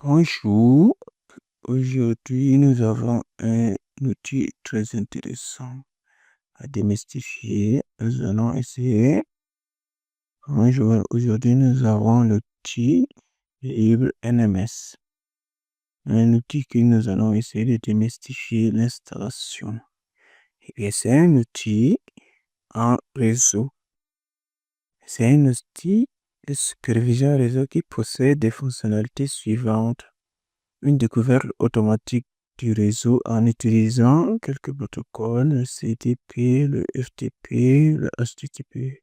Bonjour, aujourd'hui nous avons un outil très intéressant à démystifier. Nous allons essayer. Bonjour, aujourd'hui nous avons l'outil libre NMS, un outil que nous allons essayer de démystifier l'installation. Et c'est un outil en réseau. C'est un outil de supervision réseau qui possède des fonctionnalités suivantes. Une découverte automatique du réseau en utilisant quelques protocoles, le CDP, le FTP, le HTTP,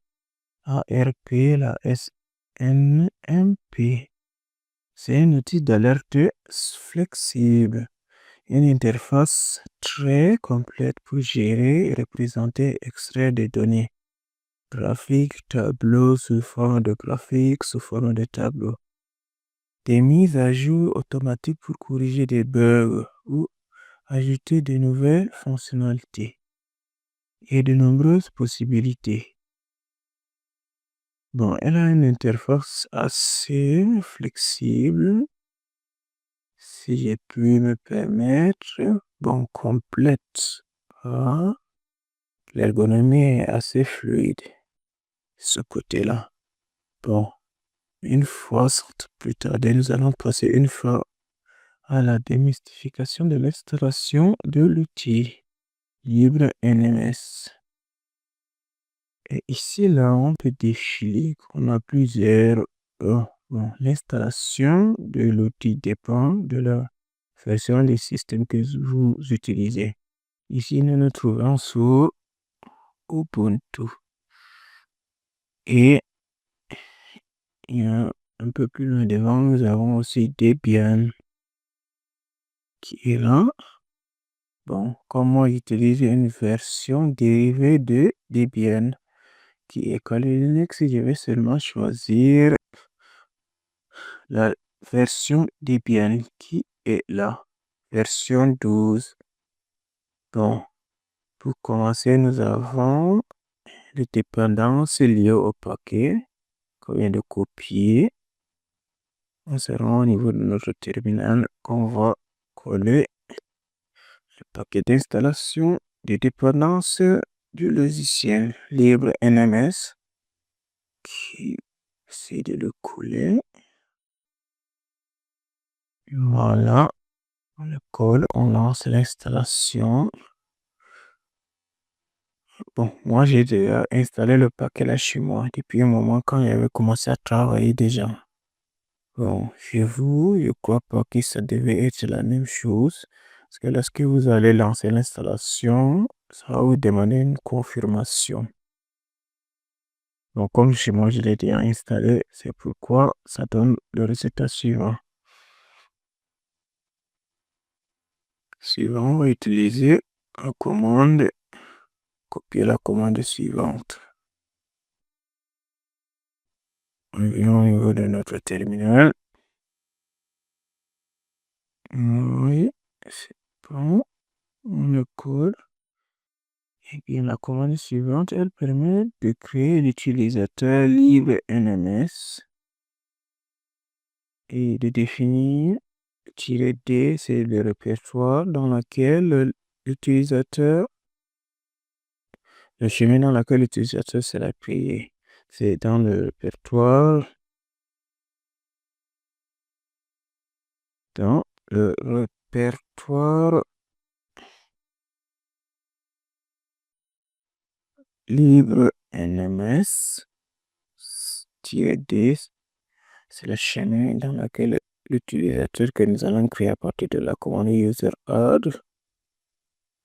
ARP, la SNMP. C'est un outil d'alerte flexible, une interface très complète pour gérer, représenter, extraire des données graphiques, tableaux sous forme de graphiques, sous forme de tableaux. Des mises à jour automatiques pour corriger des bugs ou ajouter de nouvelles fonctionnalités et de nombreuses possibilités. Bon, elle a une interface assez flexible, si j'ai pu me permettre. Bon, complète. Ah, l'ergonomie est assez fluide, ce côté-là. Bon, une fois, sans plus tarder, nous allons passer une fois à la démystification de l'installation de l'outil libre NMS. Et ici, là, on peut défiler qu'on a plusieurs. Bon, l'installation de l'outil dépend de la version du système que vous utilisez. Ici, nous nous trouvons sur Ubuntu. Et un peu plus loin devant, nous avons aussi Debian qui est là. Bon, comment utiliser une version dérivée de Debian qui est Kali Linux? Je vais seulement choisir la version Debian qui est la version 12. Bon, pour commencer, nous avons les dépendances liées au paquet qu'on vient de copier. On sera au niveau de notre terminal qu'on va coller le paquet d'installation des dépendances du logiciel libre NMS qui essaie de le coller. Voilà, on le colle, on lance l'installation. Bon, moi j'ai déjà installé le paquet là chez moi depuis un moment quand j'avais commencé à travailler déjà. Bon, chez vous, je crois pas que ça devait être la même chose. Parce que lorsque vous allez lancer l'installation, ça va vous demander une confirmation. Donc, comme chez moi, je l'ai déjà installé, c'est pourquoi ça donne le résultat suivant. Suivant, on va utiliser la commande, copier la commande suivante. On vient au niveau de notre terminal. Oui, c'est bon. On le colle. Et bien, la commande suivante, elle permet de créer l'utilisateur libre NMS et de définir -D, c'est le répertoire dans lequel l'utilisateur, le chemin dans lequel l'utilisateur sera créé. C'est dans le répertoire, dans le répertoire libre NMS -D, c'est le chemin dans lequel l'utilisateur que nous allons créer à partir de la commande user add,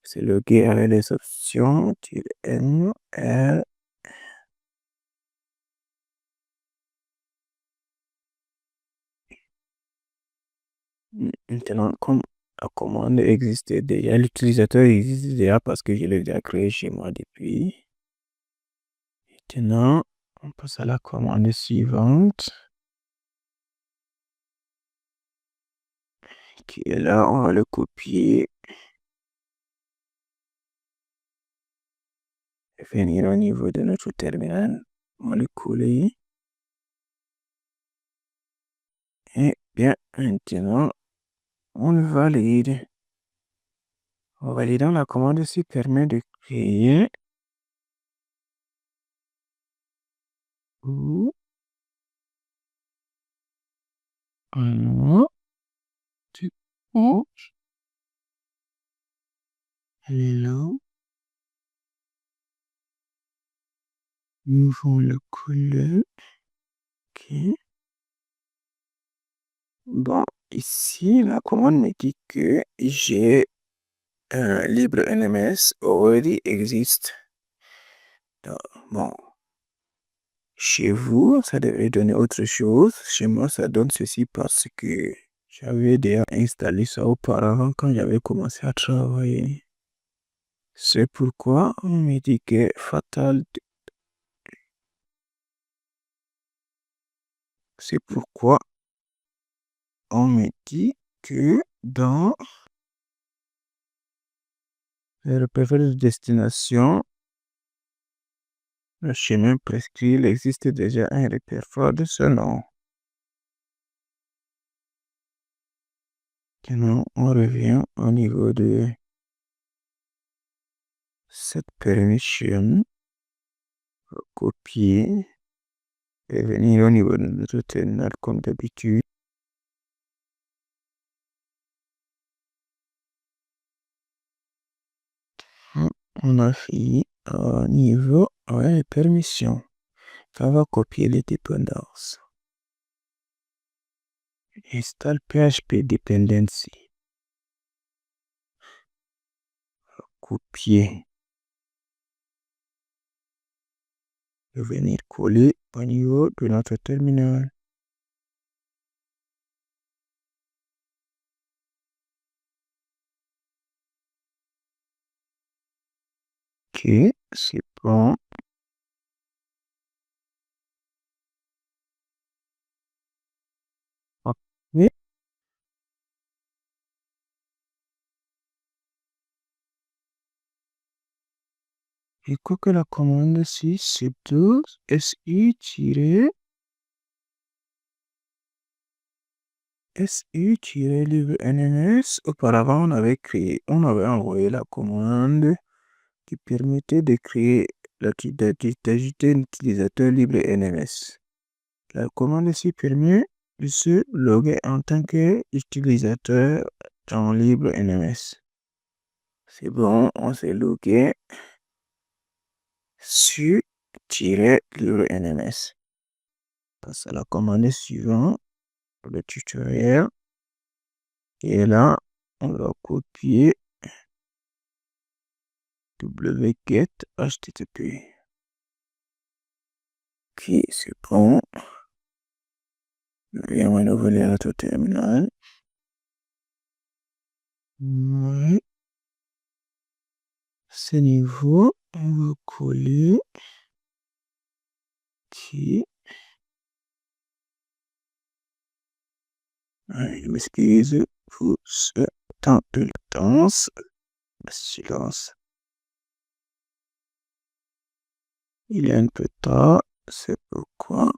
c'est logué avec les options -N, R. Maintenant, comme la commande existait déjà, l'utilisateur existe déjà parce que je l'ai déjà créé chez moi depuis. Maintenant, on passe à la commande suivante, qui est là, on va le copier et venir au niveau de notre terminal. On va le coller et Bien, maintenant, on le valide. En validant, la commande ici permet de créer ou un nom du coup. Elle est là. Nous allons le coller. Ok. Bon, ici, la commande me dit que j'ai un libre NMS already existe. Donc, bon, chez vous, ça devrait donner autre chose. Chez moi, ça donne ceci parce que j'avais déjà installé ça auparavant quand j'avais commencé à travailler. C'est pourquoi on me dit que fatal. C'est pourquoi on me dit que dans le répertoire de destination, le chemin prescrit, il existe déjà un répertoire de ce nom. Maintenant, on revient au niveau de cette permission, copier et venir au niveau de notre terminal comme d'habitude. On a fait au niveau des permissions. On va copier les dépendances. Install PHP dependency. Copier. Et venir coller au niveau de notre terminal. Ok, c'est bon. Ok. Et quoi que la commande ici, c'est 12 SU-livre NMS. Auparavant, on avait envoyé la commande qui permettait de créer d'ajouter un utilisateur libre NMS. La commande ici permet de se loguer en tant qu'utilisateur dans libre NMS. C'est bon, on s'est logué sur libre NMS. Passe à la commande suivante, le tutoriel. Et là, on va copier wget http. Ok, c'est bon. Je viens renouveler notre terminal. Ouais. Ce niveau, on va coller. Ok. Je m'excuse pour ce temps de latence. Silence. Il est un peu tard, c'est pourquoi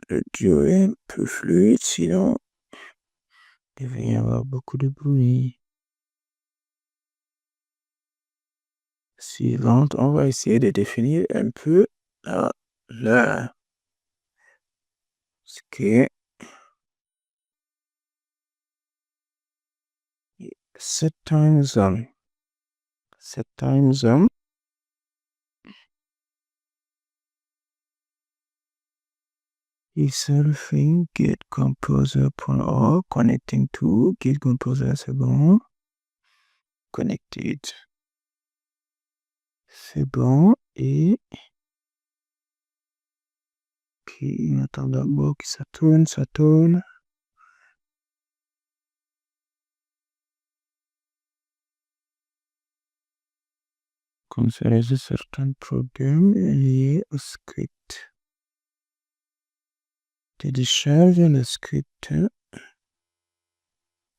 le duo est un peu fluide, sinon il va y avoir beaucoup de bruit. Suivante, on va essayer de définir un peu l'heure. Ce qui est set time zone. Set time zone. Is surfing getcomposer.org connecting to Git Composer, c'est bon. Connected. C'est bon. Et puis, on attend d'abord que ça tourne, ça tourne. Comme ça résout certains problèmes liés au script. Télécharge le script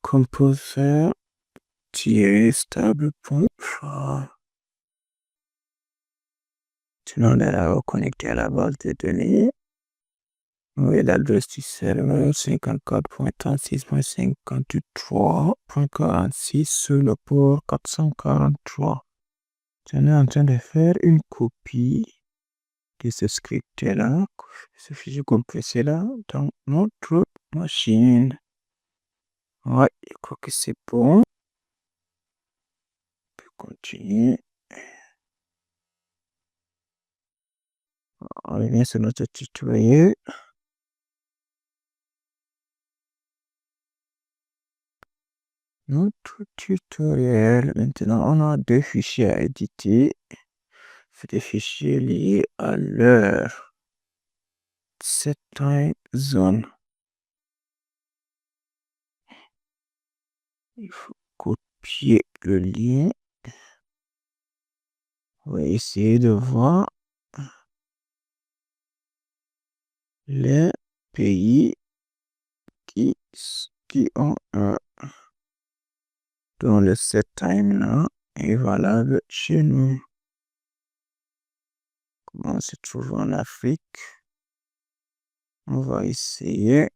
composer-stable.fr. Sinon, on est là connecté à la base de données. Oui, l'adresse du serveur 54.36.53.46 sur le port 443. Je suis en train de faire une copie de ce script-là, ce fichier compressé-là, dans notre machine. Ouais, je crois que c'est bon. On peut continuer. On revient sur notre tutoriel. Maintenant, on a deux fichiers à éditer. C'est des fichiers liés à l'heure. Set time zone. Il faut copier le lien. On va essayer de voir les pays qui ont dans le set time là est valable chez nous. Comment on se trouve en Afrique? On va essayer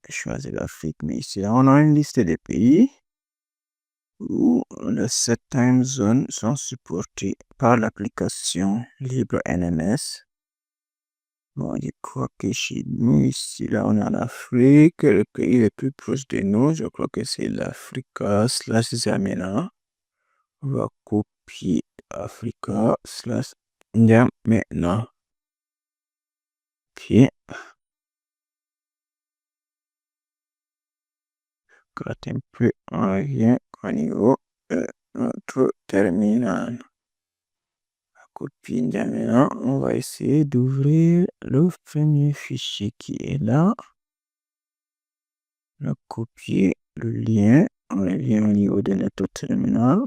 de choisir l'Afrique, mais ici là, on a une liste des pays où les set time zones sont supportés par l'application LibreNMS. Bon, je crois que chez nous, ici, là, on a l'Afrique. Le pays le plus proche de nous, je crois que c'est l'Africa/Zamena. On va copier Africa/Zamena. Puis, gratte un peu en lien au niveau de notre terminal. Copie N'Djamena, on va essayer d'ouvrir le premier fichier qui est là. On va copier le lien, on le lien au niveau de notre terminal.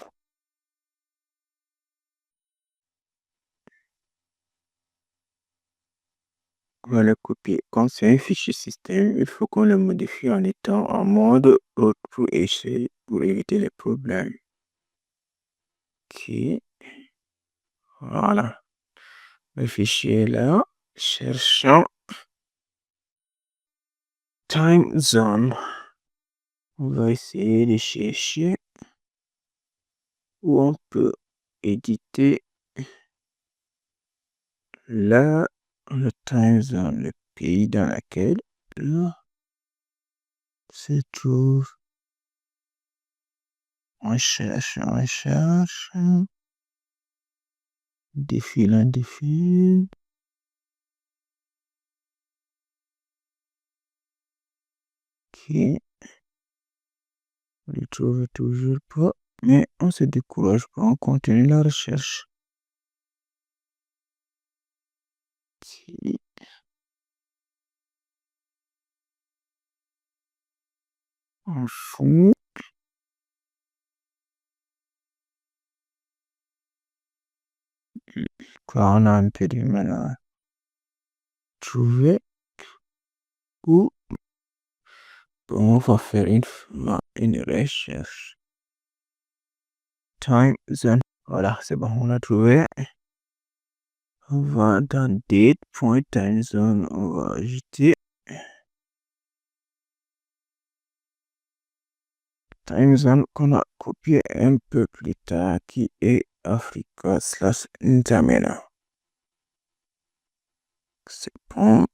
On va le copier. Comme c'est un fichier système, il faut qu'on le modifie en étant en mode root pour éviter les problèmes. Ok. Voilà. Le fichier est là. Cherchons time zone. On va essayer de chercher où on peut éditer là le time zone, le pays dans lequel se trouve. On cherche, défile. Ok. On ne le trouve toujours pas, mais on se décourage pas, on continue la recherche. Ok. En fond. Quoi, on a un peu du mal à trouver où. Bon, on va faire une recherche. Time zone. Voilà, c'est bon, on a trouvé. On va dans date.time zone, on va ajouter time zone qu'on a copié un peu plus tard qui est Africa/N'Djamena. C'est bon.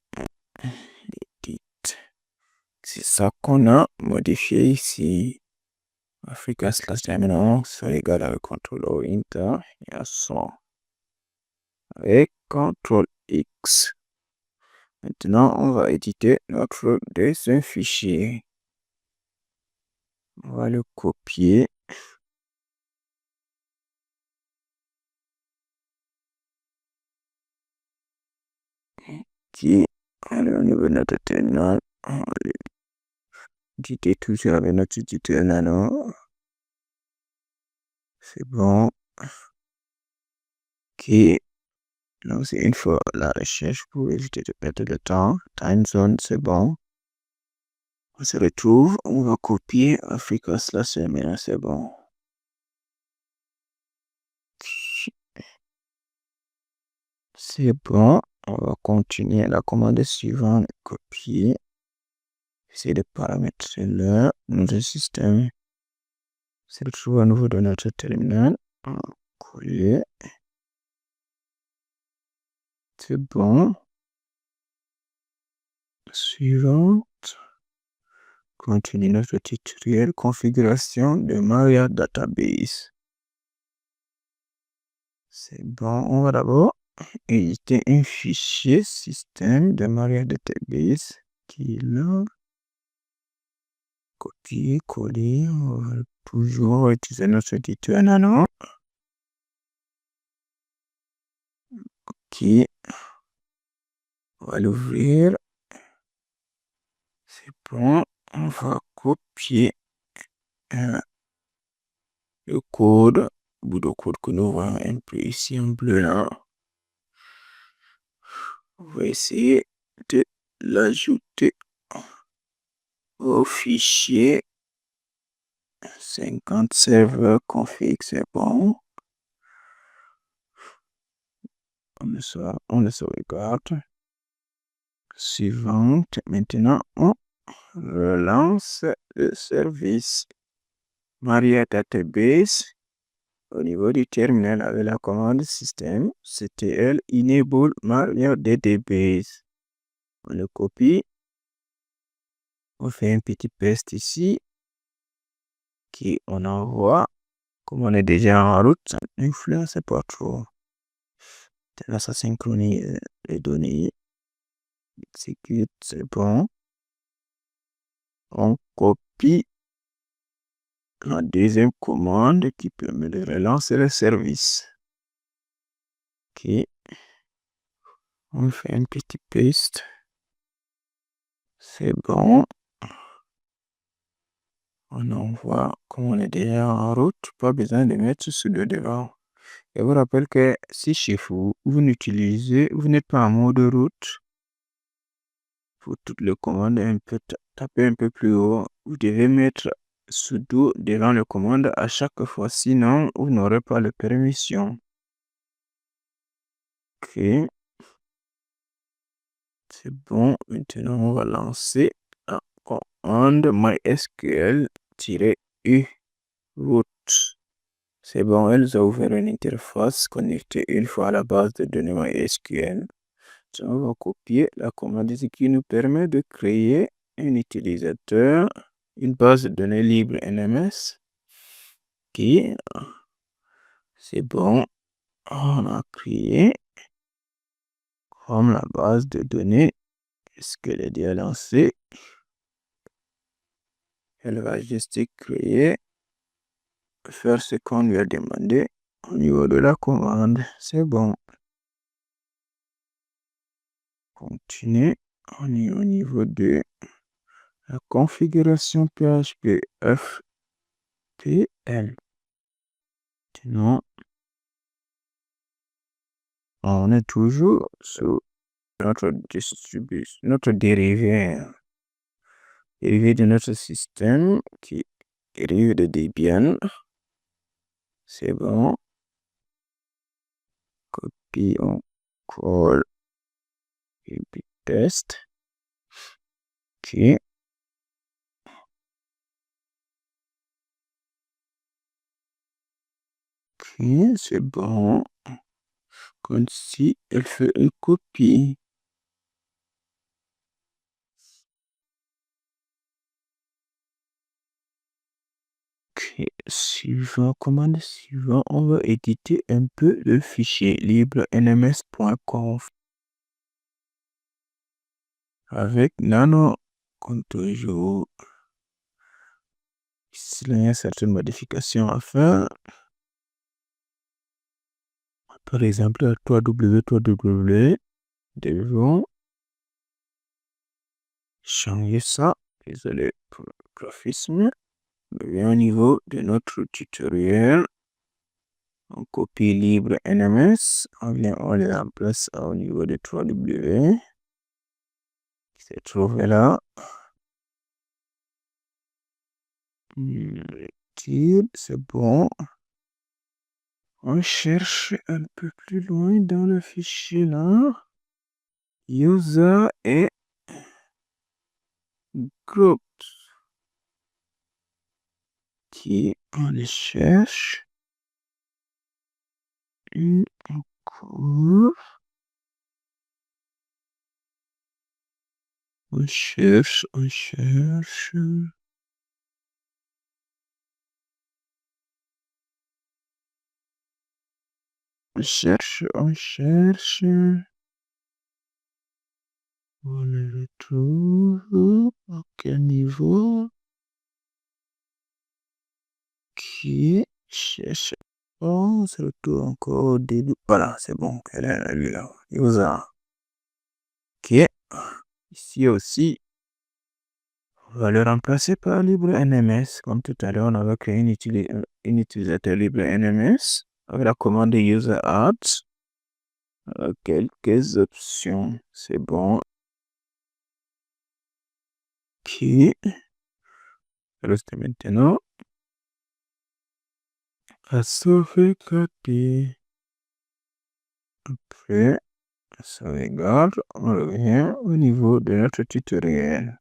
C'est ça qu'on a modifié ici. Africa/N'Djamena, c'est égal avec CTRL O Enter et à 100. Avec CTRL X. Maintenant, on va éditer notre deuxième fichier. On va le copier. Qui est au niveau de notre terminal. On va l'éditer toujours avec notre éditeur Nano. C'est bon. Ok. Donc, c'est une fois la recherche pour éviter de perdre le temps. Time zone, c'est bon. On se retrouve. On va copier Africa/N'Djamena, c'est bon. C'est bon. On va continuer la commande suivante, copier. Essayer de paramétrer notre système. C'est retrouvé à nouveau dans notre terminal. Coller. C'est bon. Suivante. Continue notre tutoriel configuration de Maria Database. C'est bon. On va d'abord éditer un fichier système de Maria Database qui est là. Copier, coller. On va toujours utiliser notre éditeur Nano. Ok. On va l'ouvrir. C'est bon. On va copier le code, bout de code que nous voyons un peu ici en bleu là. On va essayer de l'ajouter au fichier 50 serveur config, c'est bon. On le sauvegarde. Suivante. Maintenant, on relance le service Maria Database. Au niveau du terminal avec la commande système, ctl enable Maria Database. On le copie. On fait un petit paste ici. Qui on envoie. Comme on est déjà en route, ça n'influence pas trop. Là, ça synchronise les données. Exécute, c'est bon. On copie la deuxième commande qui permet de relancer le service. Ok. On fait un petit paste. C'est bon. On envoie, comme on est déjà en route, pas besoin de mettre sur le devant. Je vous rappelle que si chez vous, vous n'êtes pas en mode route, pour toutes les commandes, taper un peu plus haut, vous devez mettre sudo devant les commandes à chaque fois, sinon vous n'aurez pas la permission. Ok. C'est bon. Maintenant, on va lancer la commande mysql-u root. C'est bon, elle a ouvert une interface connectée une fois à la base de données MySQL. On va copier la commande ici qui nous permet de créer un utilisateur, une base de données libre NMS. Ok, c'est bon, on a créé comme la base de données. Est-ce qu'elle est déjà lancée? Elle va juste créer, faire ce qu'on lui a demandé au niveau de la commande. C'est bon. Continuer. On est au niveau de la configuration PHP FPL. Sinon, on est toujours sur notre distribution, notre dérivé de notre système qui dérive de Debian. C'est bon. Copie, on colle et puis test. Ok. Ok, c'est bon. Comme si elle fait une copie. Ok, commande suivant, on va éditer un peu le fichier libre nms.conf avec nano comme toujours. Ici, il y a certaines modifications à faire. Par exemple, à 3W, devons changer ça. Désolé pour le graphisme. Mais au niveau de notre tutoriel, on copie libre NMS. On les remplace au niveau de 3W. Qui se trouve là. C'est bon. On cherche un peu plus loin dans le fichier là. user et group. Qui on les cherche. Une cours. On cherche. On cherche. On le retrouve. À quel niveau? Qui cherche. On se retrouve encore au début. Voilà, c'est bon. Elle est lui là. User. Ok. Ici aussi, on va le remplacer par LibreNMS. Comme tout à l'heure, on avait créé un utilisateur LibreNMS avec la commande user add. Quelques options. C'est bon. Qui reste maintenant à sauvegarder. Après, sauvegarde, on revient au niveau de notre tutoriel.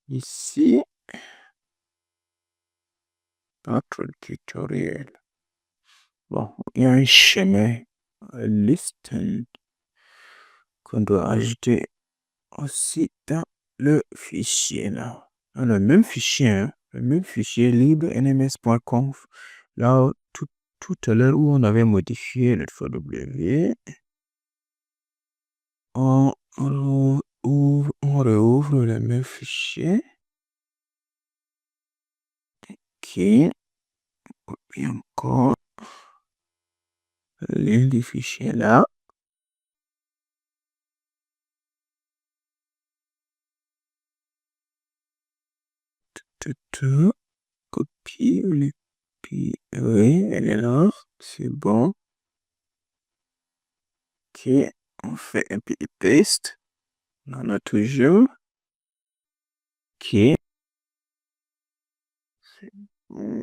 Ici, notre tutoriel. Bon, il y a un chemin, listen, qu'on doit ajouter aussi dans le fichier là. Dans le même fichier, hein, le même fichier libre nms.conf. Là, tout à l'heure où on avait modifié le FW, on réouvre le même fichier. Qui copie encore le lien du fichier là. Copie, oui, elle est là, c'est bon. Ok, on fait un petit paste. On en a toujours. Ok. C'est bon.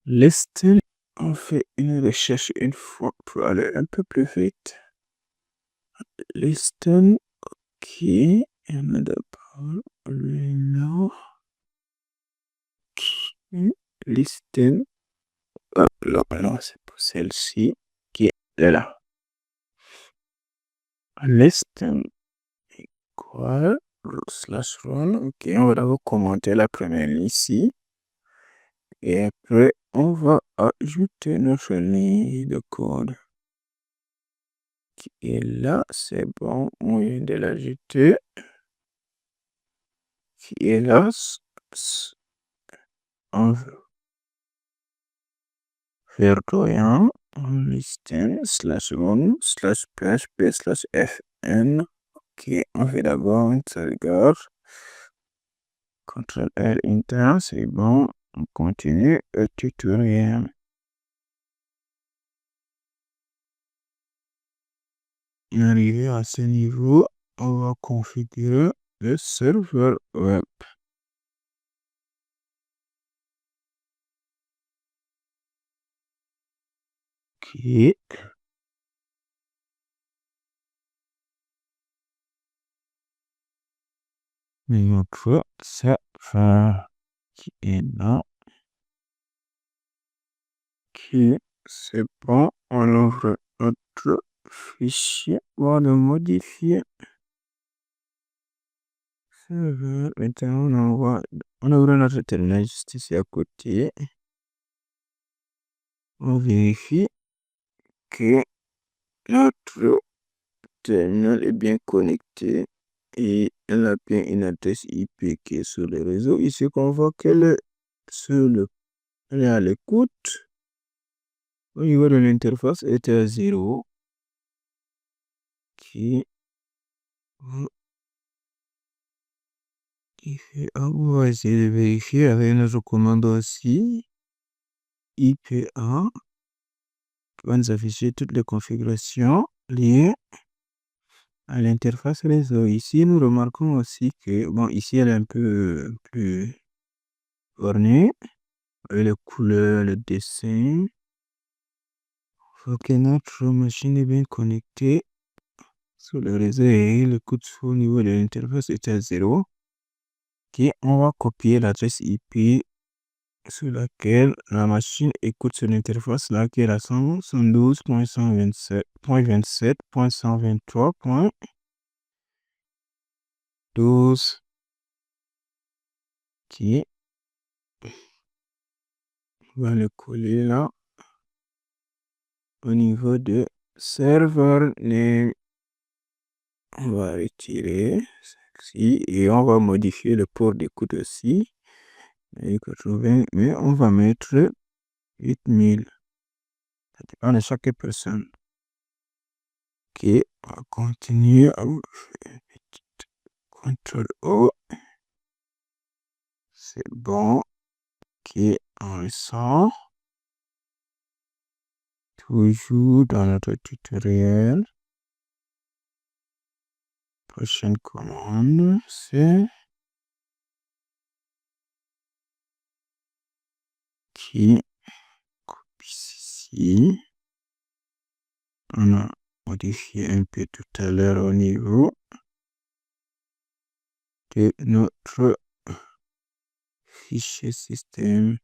Listen, on fait une recherche une fois pour aller un peu plus vite. Listen, ok. Il y en a d'abord là. Ok. Listen. Hop là, c'est pour celle-ci qui est là. Listen equal /run. Ok, on va d'abord commenter la première ligne ici. Et après, on va ajouter notre ligne de code qui est là. C'est bon, on vient de l'ajouter. Qui est là. On va faire rien. Listen /run/php/fn. Ok, on fait d'abord une sauvegarde. Ctrl L Enter, c'est bon. On continue le tutoriel. Arrivé à ce niveau, on va configurer le serveur web. Qui notre serveur qui est là. Qui c'est bon, on ouvre notre fichier, on va le modifier. Serveur, maintenant on ouvre notre terminal juste ici à côté. On vérifie que notre terminal est bien connecté et elle a bien une adresse IP qui est sur le réseau. Ici, qu'on voit qu'elle est elle est à l'écoute. Au niveau de l'interface, elle était à 0. On va essayer de vérifier avec notre commande aussi. IPA. Qui va nous afficher toutes les configurations liées à l'interface réseau. Ici, nous remarquons aussi que, bon, ici, elle est un peu plus ornée, avec les couleurs, le dessin. Faut que notre machine est bien connectée sur le réseau et le coup de feu au niveau de l'interface est à 0. Ok, on va copier l'adresse IP sur laquelle la machine écoute sur l'interface là qui est la 112.127.123.12. Ok, on va le coller là au niveau de serveur name. On va retirer ceci et on va modifier le port d'écoute aussi. Et 80, mais on va mettre 8000. Ça dépend de chaque personne. Ok, on va continuer. CTRL O. C'est bon. Ok, on ressort. Toujours dans notre tutoriel. Prochaine commande, c'est qui copie ici. On a modifié un peu tout à l'heure au niveau de notre fichier système.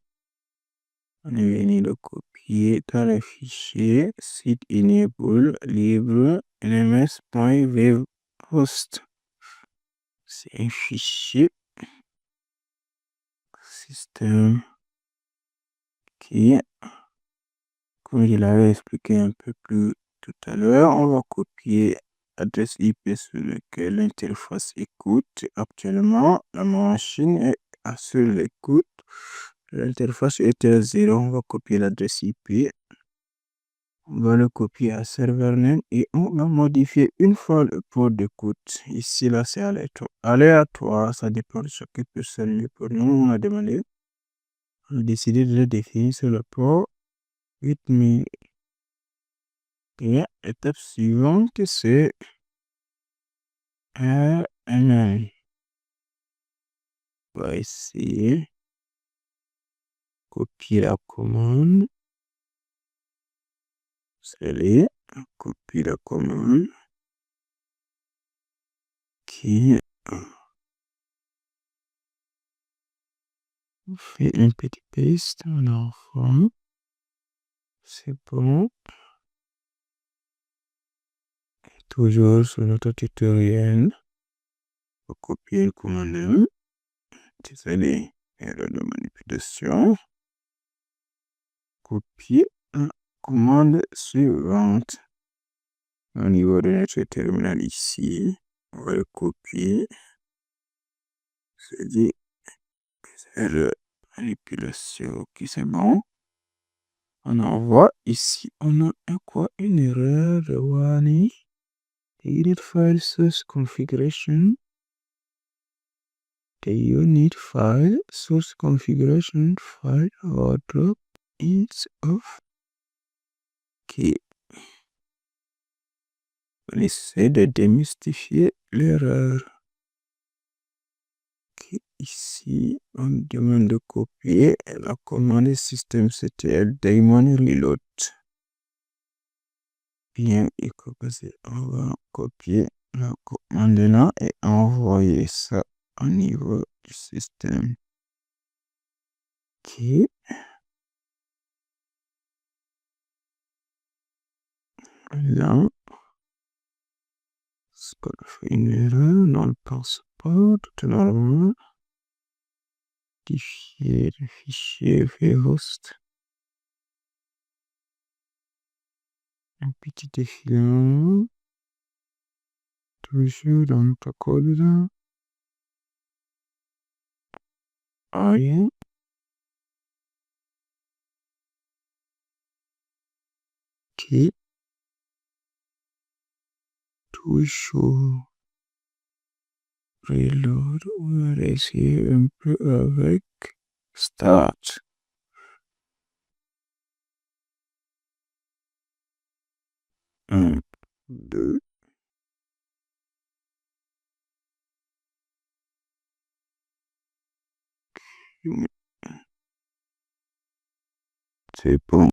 On est venu le copier dans le fichier site enable libre lms.webhost. C'est un fichier système qui, comme je l'avais expliqué un peu plus tout à l'heure, on va copier l'adresse IP sur laquelle l'interface écoute. Actuellement, la machine est sur l'écoute. L'interface est à 0. On va copier l'adresse IP. On va le copier à serveur name et on va modifier une fois le port d'écoute. Ici, là, c'est aléatoire. Ça dépend de chaque personne. Mais pour nous, on a demandé, on a décidé de le définir sur le port 8000. Et l'étape suivante, c'est RNN. On va essayer copier la commande. C'est copier la commande qui fait un petit paste en enfant. C'est bon. Toujours sur notre tutoriel. On va copier le commande. Désolé, erreur de manipulation. Copier la commande suivante. Au niveau de notre terminal ici, on va le copier. C'est dit, erreur de manipulation. Ok, c'est bon. On envoie ici, on a quoi? Une erreur de warning. Edit file source configuration. The unit file source configuration file wardrobe is off. Ok. On essaie de démystifier l'erreur. Ok. Ici, on demande de copier la commande système CTL daemon reload. Bien, on va copier la commande là et envoyer ça au niveau du système. Ok. Là, c'est qu'on fait une erreur, non, on ne pense pas, tout est normal. Modifier le fichier vhost. Un petit défilant. Toujours dans notre code là. Rien. Ok. Toujours. Reload. On va essayer un peu avec start. 1, 2. C'est bon.